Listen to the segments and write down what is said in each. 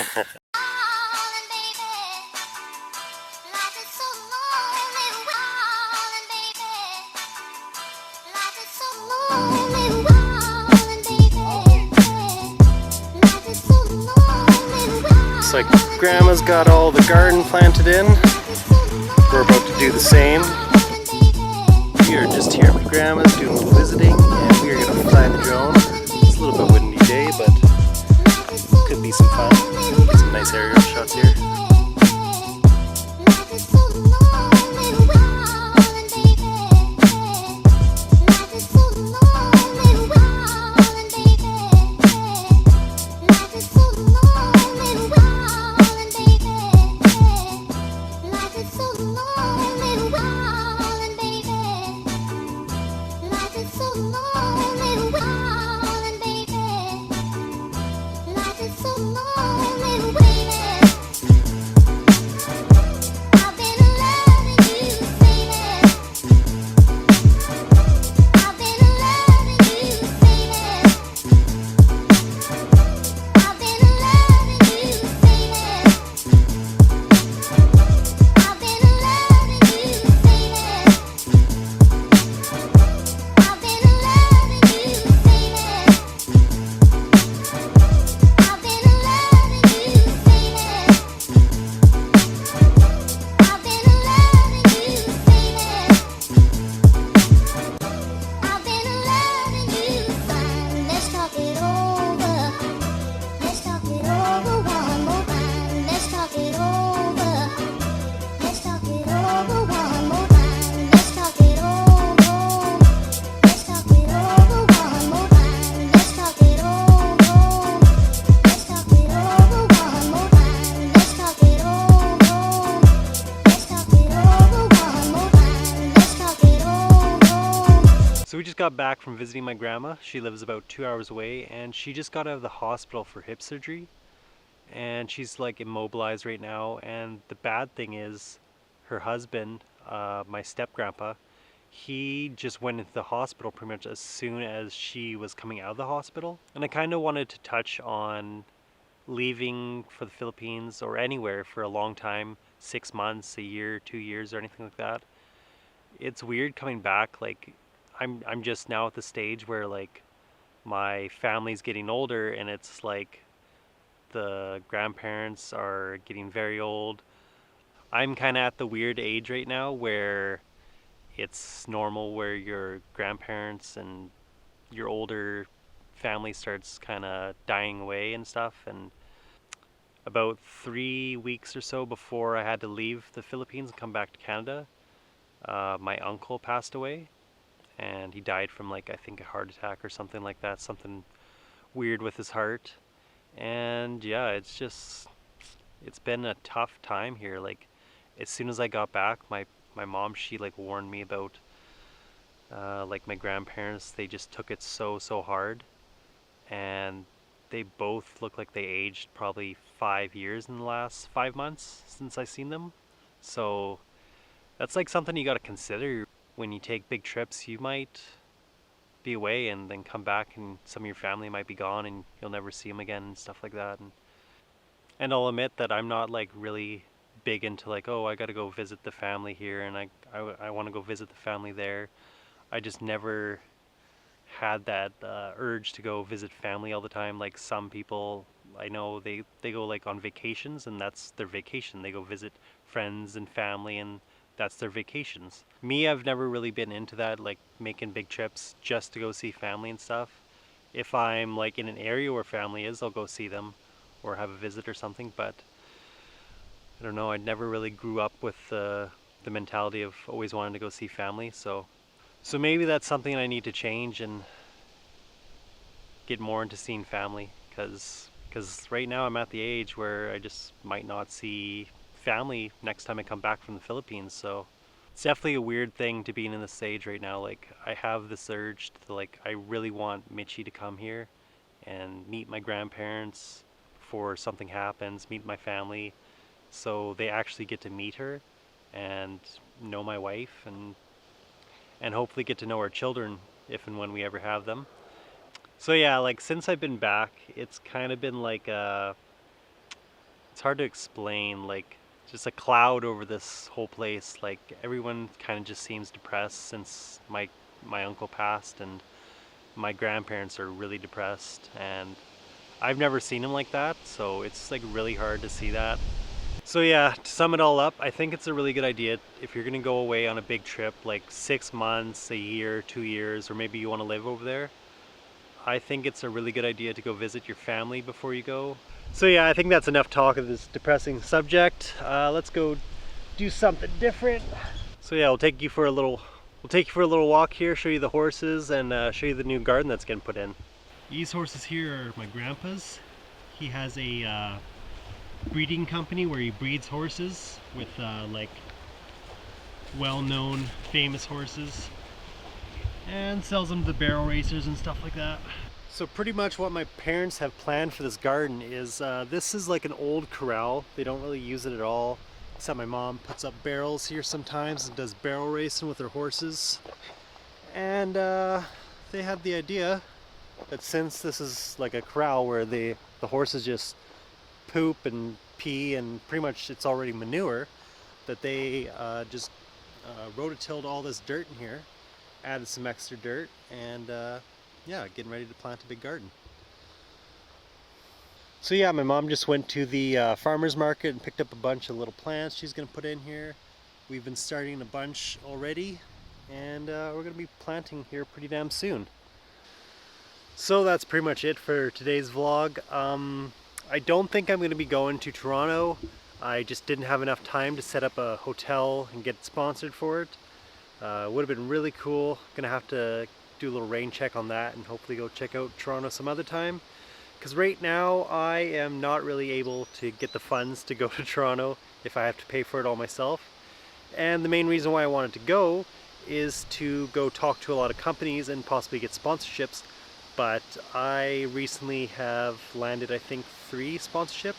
Looks like Grandma's got all the garden planted in. We're about to do the same. We are just here with Grandma's doing a little visiting, and we are going to fly the drone. It's a little bit windy day, but could be some fun. Get some nice aerial shots here. So we just got back from visiting my grandma. She lives about 2 hours away, and she just got out of the hospital for hip surgery, and she's like immobilized right now. And the bad thing is her husband, my step grandpa, he just went into the hospital pretty much as soon as she was coming out of the hospital. And I kind of wanted to touch on leaving for the Philippines or anywhere for a long time, 6 months, a year, 2 years, or anything like that. It's weird coming back. Like I'm just now at the stage where like my family's getting older, and it's like the grandparents are getting very old. I'm kind of at the weird age right now where it's normal where your grandparents and your older family starts kind of dying away and stuff. And about 3 weeks or so before I had to leave the Philippines and come back to Canada, my uncle passed away, and he died from like I think a heart attack or something like that, something weird with his heart. And yeah, it's been a tough time here. Like as soon as I got back, my mom, she like warned me about like my grandparents, they just took it so hard, and they both look like they aged probably 5 years in the last 5 months since I seen them. So that's like something you got to consider when you take big trips. You might be away and then come back, and some of your family might be gone and you'll never see them again and stuff like that. And I'll admit that I'm not like really big into like, oh, I got to go visit the family here, and I want to go visit the family there. I just never had that urge to go visit family all the time. Like some people I know, they go like on vacations, and that's their vacation. They go visit friends and family, and that's their vacations. Me, I've never really been into that, like making big trips just to go see family and stuff. If I'm like in an area where family is, I'll go see them or have a visit or something. But I don't know, I never really grew up with the mentality of always wanting to go see family. So maybe that's something I need to change and get more into seeing family, because right now I'm at the age where I just might not see family next time I come back from the Philippines. So it's definitely a weird thing to be in this stage right now. Like I have this urge to like, I really want Mitchie to come here and meet my grandparents before something happens, meet my family, so they actually get to meet her and know my wife, and hopefully get to know our children if and when we ever have them. So yeah, like since I've been back, it's kind of been like it's hard to explain, like just a cloud over this whole place. Like everyone kind of just seems depressed since my uncle passed, and my grandparents are really depressed, and I've never seen them like that, so it's like really hard to see that. So yeah, to sum it all up, I think it's a really good idea if you're gonna go away on a big trip, like 6 months, a year, 2 years, or maybe you want to live over there. I think it's a really good idea to go visit your family before you go. So yeah, I think that's enough talk of this depressing subject. Let's go do something different. So yeah, we'll take you for a little walk here, show you the horses, and show you the new garden that's getting put in. These horses here are my grandpa's. He has a breeding company where he breeds horses with like well-known famous horses, and sells them to barrel racers and stuff like that. So pretty much what my parents have planned for this garden is this is like an old corral. They don't really use it at all, except my mom puts up barrels here sometimes and does barrel racing with her horses. And they had the idea that since this is like a corral where the horses just poop and pee and pretty much it's already manure, that they just rototilled all this dirt in here, added some extra dirt, and yeah, getting ready to plant a big garden. So yeah, my mom just went to the farmer's market and picked up a bunch of little plants she's going to put in here. We've been starting a bunch already, and we're going to be planting here pretty damn soon. So that's pretty much it for today's vlog. I don't think I'm going to be going to Toronto. I just didn't have enough time to set up a hotel and get sponsored for it. Would have been really cool. Gonna have to do a little rain check on that and hopefully go check out Toronto some other time. Because right now I am not really able to get the funds to go to Toronto if I have to pay for it all myself. And the main reason why I wanted to go is to go talk to a lot of companies and possibly get sponsorships. But I recently have landed, I think, 3 sponsorships,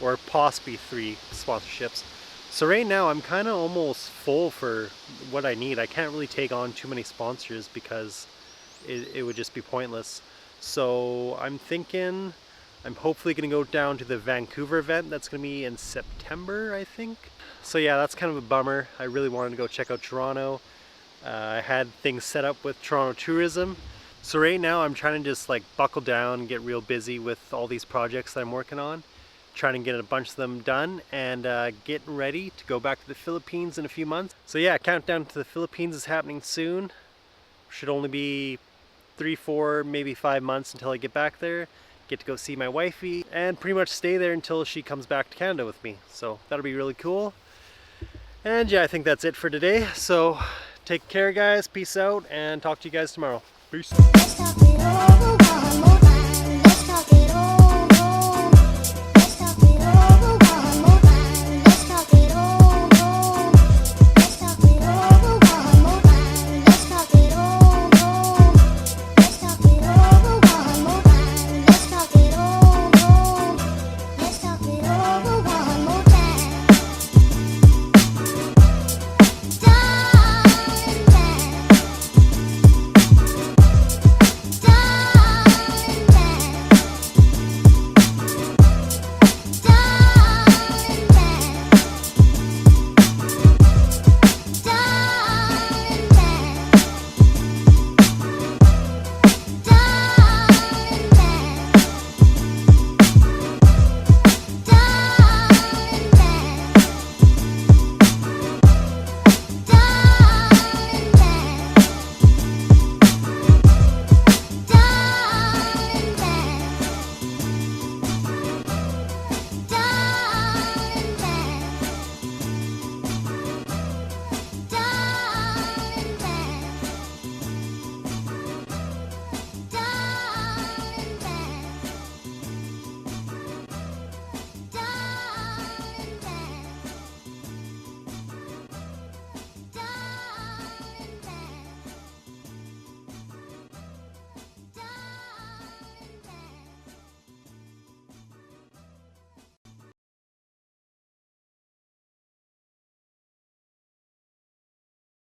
or possibly 3 sponsorships. So right now I'm kind of almost full for what I need. I can't really take on too many sponsors because it would just be pointless. So I'm thinking I'm hopefully going to go down to the Vancouver event. That's going to be in September, I think. So yeah, that's kind of a bummer. I really wanted to go check out Toronto. I had things set up with Toronto Tourism. So right now I'm trying to just like buckle down and get real busy with all these projects that I'm working on. Trying to get a bunch of them done and getting ready to go back to the Philippines in a few months. So yeah, countdown to the Philippines is happening soon. Should only be 3, 4, maybe 5 months until I get back there. Get to go see my wifey and pretty much stay there until she comes back to Canada with me. So that'll be really cool. And yeah, I think that's it for today. So take care guys, peace out, and talk to you guys tomorrow. Peace.